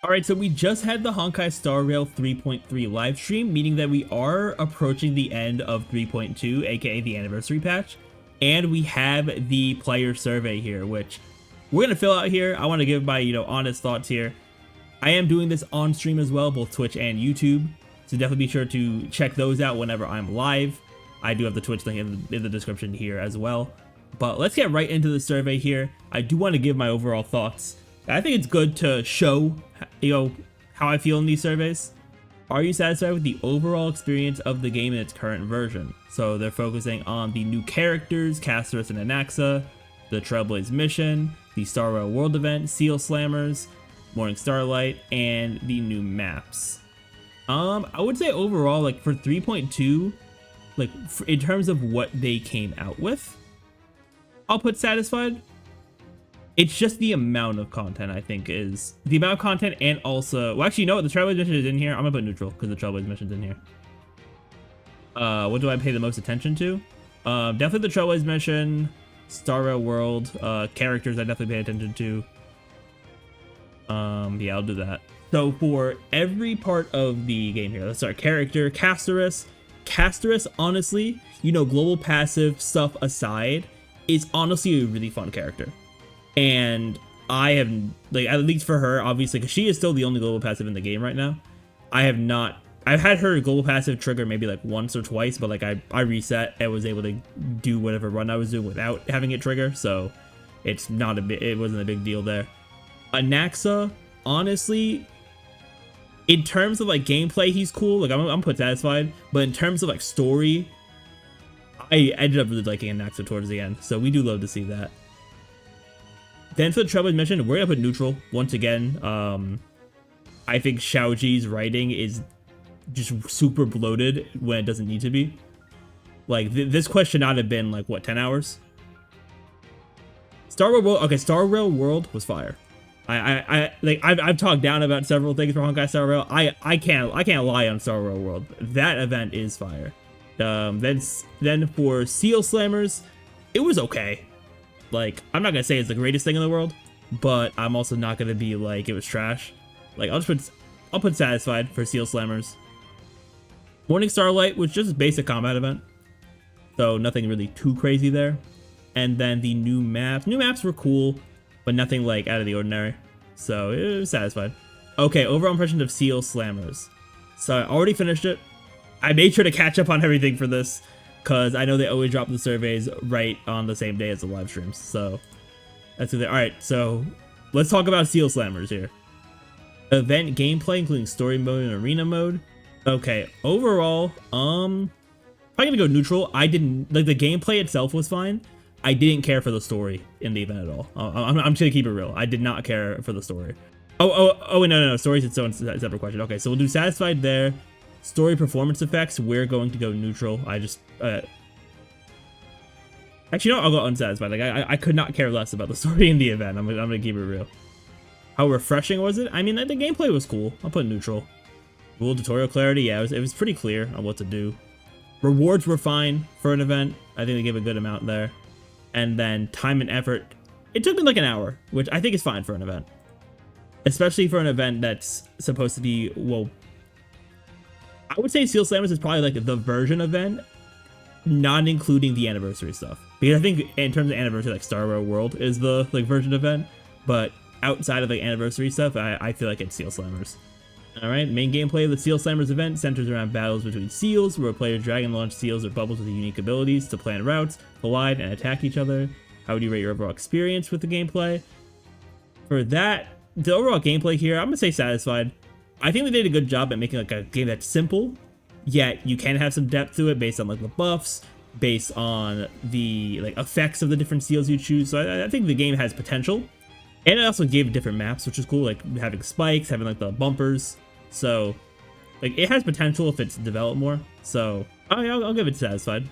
Alright, so we just had the Honkai Star Rail 3.3 live stream, meaning that we are approaching the end of 3.2, aka the anniversary patch, and we have the player survey here, which we're going to fill out here. I want to give my, honest thoughts here. I am doing this on stream as well, both Twitch and YouTube, so definitely be sure to check those out whenever I'm live. I do have the Twitch link in the description here as well. But let's get right into the survey here. I do want to give my overall thoughts. I think it's good to show, how I feel in these surveys. Are you satisfied with the overall experience of the game in its current version? So they're focusing on the new characters, Casterus and Anaxa, the Trailblaze mission, the Star Rail World event, Seal Slammers, Morning Starlight, and the new maps. I would say overall, like for 3.2, like in terms of what they came out with, I'll put satisfied. It's just the amount of content, I think, is the amount of content, and also, well, actually, you know what? The Trailblaze mission is in here. I'm gonna put neutral because the Trailblaze mission's in here. What do I pay the most attention to? Definitely the Trailblaze mission, Star Rail World, characters I definitely pay attention to. Yeah, I'll do that. So for every part of the game here, let's start character, Casterus. Casterus, honestly, global passive stuff aside, is honestly a really fun character. And I have, like, at least for her, obviously, because she is still the only global passive in the game right now. I've had her global passive trigger maybe like once or twice, but like I reset and was able to do whatever run I was doing without having it trigger. So it wasn't a big deal there. Anaxa, honestly, in terms of like gameplay, he's cool. Like I'm put satisfied, but in terms of like story, I ended up really liking Anaxa towards the end. So we do love to see that. Then for the Trailblaze mission, we're gonna put neutral once again. I think Xiaoji's writing is just super bloated when it doesn't need to be. Like this quest should not have been like what, 10 hours. Star Rail World, okay, Star Rail World was fire. I've talked down about several things for Honkai Star Rail. I can't lie on Star Rail World. That event is fire. Then for Seal Slammers, it was okay. Like, I'm not gonna say it's the greatest thing in the world, but I'm also not gonna be like it was trash. Like I'll put satisfied for Seal Slammers. Morning Starlight was just a basic combat event, so nothing really too crazy there. And then the new maps. New maps were cool, but nothing like out of the ordinary. So it was satisfied. Okay, overall impression of Seal Slammers. So I already finished it. I made sure to catch up on everything for this, because I know they always drop the surveys right on the same day as the live streams. So that's it. Alright, so let's talk about Seal Slammers here. Event gameplay, including story mode and arena mode. Okay, overall, I'm gonna go neutral. I didn't, like, the gameplay itself was fine. I didn't care for the story in the event at all. I'm just gonna keep it real. I did not care for the story. Oh, no. Story's its own separate question. Okay, so we'll do satisfied there. Story performance effects, we're going to go neutral. Actually, no, I'll go unsatisfied. Like, I could not care less about the story in the event. I'm gonna keep it real. How refreshing was it? I mean, the gameplay was cool. I'll put neutral. Rule tutorial clarity, yeah, it was pretty clear on what to do. Rewards were fine for an event. I think they gave a good amount there. And then time and effort, it took me like an hour, which I think is fine for an event. Especially for an event that's supposed to be, well, I would say Seal Slammers is probably like the version event, not including the anniversary stuff. Because I think in terms of anniversary, like Star Rail World is the like version event, but outside of the anniversary stuff, I feel like it's Seal Slammers. Alright, main gameplay of the Seal Slammers event centers around battles between seals, where players drag and launch seals or bubbles with unique abilities to plan routes, collide, and attack each other. How would you rate your overall experience with the gameplay? For that, the overall gameplay here, I'm gonna say satisfied. I think they did a good job at making like a game that's simple, yet you can have some depth to it based on like the buffs, based on the like effects of the different seals you choose. So I think the game has potential. And it also gave different maps, which is cool, like having spikes, having like the bumpers. So, like, it has potential if it's developed more. So, I'll give it satisfied.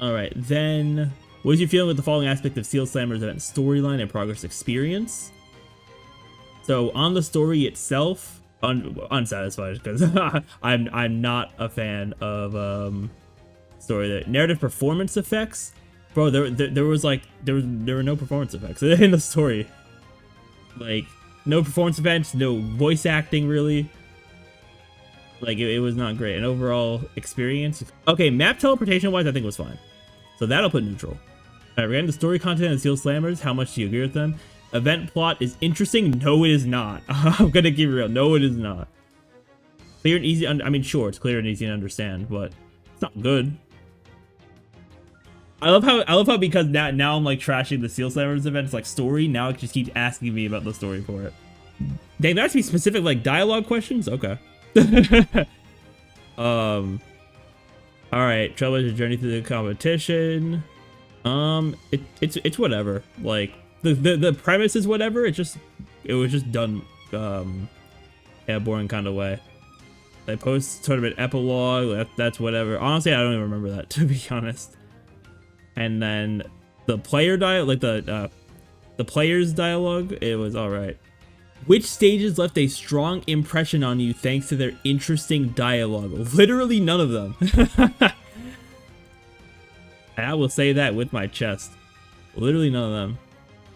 Alright, then, what is your feeling with the following aspect of Seal Slammers event storyline and progress experience? So, on the story itself, unsatisfied, because I'm not a fan of story. The narrative performance effects, bro, there were no performance effects in the story. Like, No performance events, no voice acting really. Like it was not great. An overall experience. Okay, map teleportation wise, I think it was fine. So that'll put neutral. All right, regarding the story content of Seal Slammers, how much do you agree with them? Event plot is interesting. No, it is not. I'm gonna keep it real. No, it is not. Clear and easy. I mean, sure, it's clear and easy to understand, but it's not good. I love how because now I'm like trashing the Seal Slammers events like story. Now it just keeps asking me about the story for it. Dang, there has to be specific like dialogue questions. Okay. All right, Trailblazer journey through the competition. It's whatever. Like the premise is whatever. It was just done in a boring kind of way. They post tournament epilogue. That's whatever. Honestly, I don't even remember that, to be honest. And then the player like the player's dialogue, it was all right. Which stages left a strong impression on you thanks to their interesting dialogue? Literally none of them. I will say that with my chest. Literally none of them.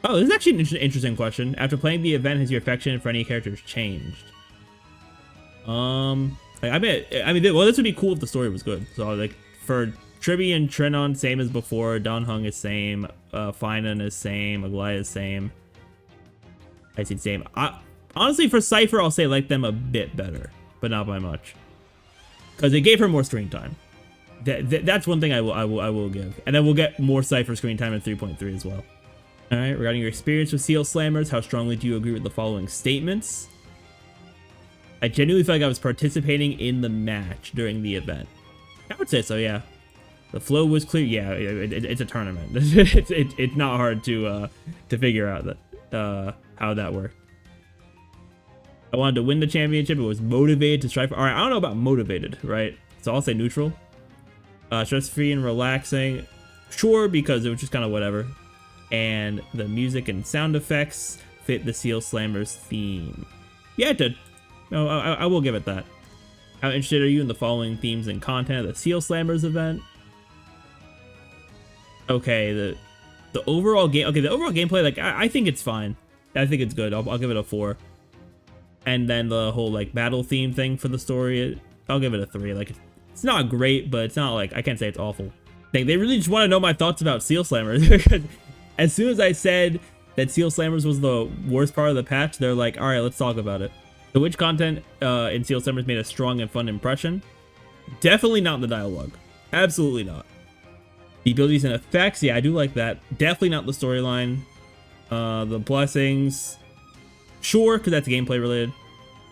Oh, this is actually an interesting question. After playing the event, has your affection for any characters changed? Like, I mean, well, this would be cool if the story was good. So, like, for Tribi and Trinon, same as before. Don Hung is same. Finan is same. Aglaya is same. I see same. Honestly, for Cypher, I'll say like them a bit better, but not by much, because they gave her more screen time. That's one thing I will give, and then we'll get more Cypher screen time in 3.3 as well. All right, regarding your experience with Seal Slammers, how strongly do you agree with the following statements? I genuinely feel like I was participating in the match during the event. I would say so, yeah. The flow was clear. Yeah, it's a tournament. it's not hard to figure out that how that worked. I wanted to win the championship. It was motivated to strive for. All right, I don't know about motivated, right? So I'll say neutral. Stress-free and relaxing. Sure, because it was just kind of whatever. And the music and sound effects fit the Seal Slammers theme. Yeah, it did. No, I will give it that. How interested are you in the following themes and content of the Seal Slammers event? Okay, the overall game. Okay, the overall gameplay, like I think it's fine. I think it's good. I'll give it a 4. And then the whole like battle theme thing for the story, I'll give it a 3. Like it's not great, but it's not like I can't say it's awful. They really just want to know my thoughts about Seal Slammers. Because as soon as I said that Seal Slammers was the worst part of the patch, they're like, all right, let's talk about it. So which content in Seal Slammers made a strong and fun impression? Definitely not the dialogue. Absolutely not. The abilities and effects, yeah, I do like that. Definitely not the storyline. The blessings, sure, because that's gameplay related.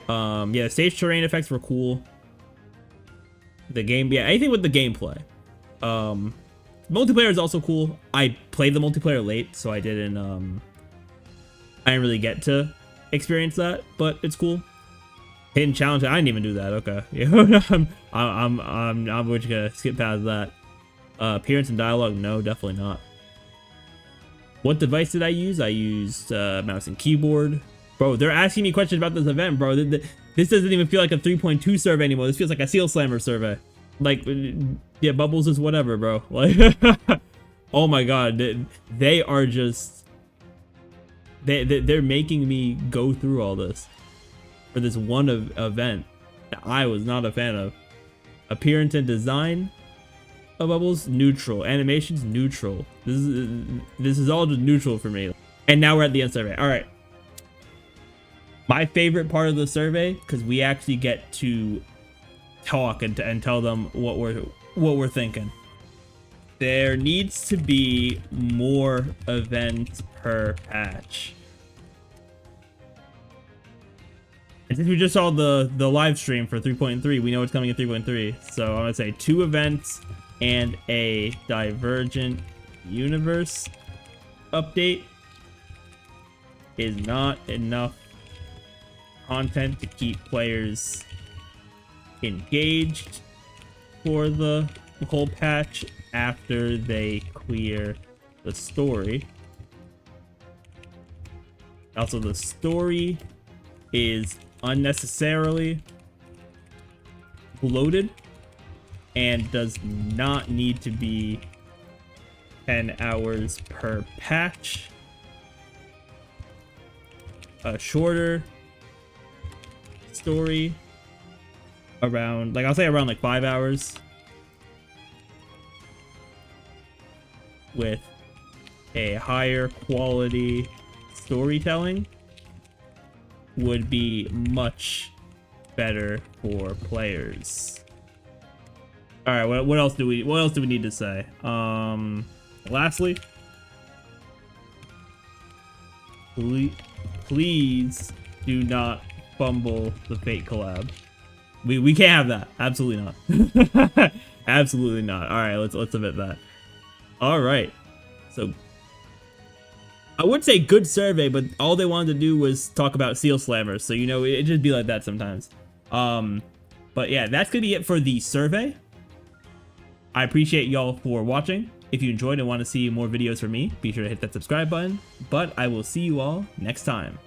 Yeah, the stage terrain effects were cool. The game, yeah, anything with the gameplay. Multiplayer is also cool. I played the multiplayer late, so I didn't really get to experience that, but it's cool. Hidden challenge, I didn't even do that. Okay, yeah, I'm just gonna skip past that. Appearance and dialogue, no, definitely not. What device did I use? I used mouse and keyboard. Bro, they're asking me questions about this event, bro. This doesn't even feel like a 3.2 survey anymore. This feels like a Seal Slammer survey. Like, yeah, Bubbles is whatever, bro. Like, oh my god, they are just... They're making me go through all this for this one event that I was not a fan of. Appearance and design of Bubbles, neutral. Animations, neutral. This is all just neutral for me. And now we're at the end survey. All right. My favorite part of the survey, because we actually get to talk and tell them what we're thinking. There needs to be more events per patch. And since we just saw the live stream for 3.3, we know it's coming in 3.3. So I'm gonna say 2 events and a Divergent Universe update is not enough content to keep players engaged for the whole patch after they clear the story. Also, the story is unnecessarily bloated and does not need to be 10 hours per patch. a shorter story around, like, I'll say around like 5 hours with a higher quality storytelling would be much better for players. All right, what else do we need to say? Lastly, please do not fumble the Fate collab. We can't have that. Absolutely not. Absolutely not. All right, let's admit that. All right, so I would say good survey, but all they wanted to do was talk about Seal Slammers, so you know it just be like that sometimes. But yeah, that's gonna be it for the survey. I appreciate y'all for watching. If you enjoyed and want to see more videos from me, be sure to hit that subscribe button. But I will see you all next time.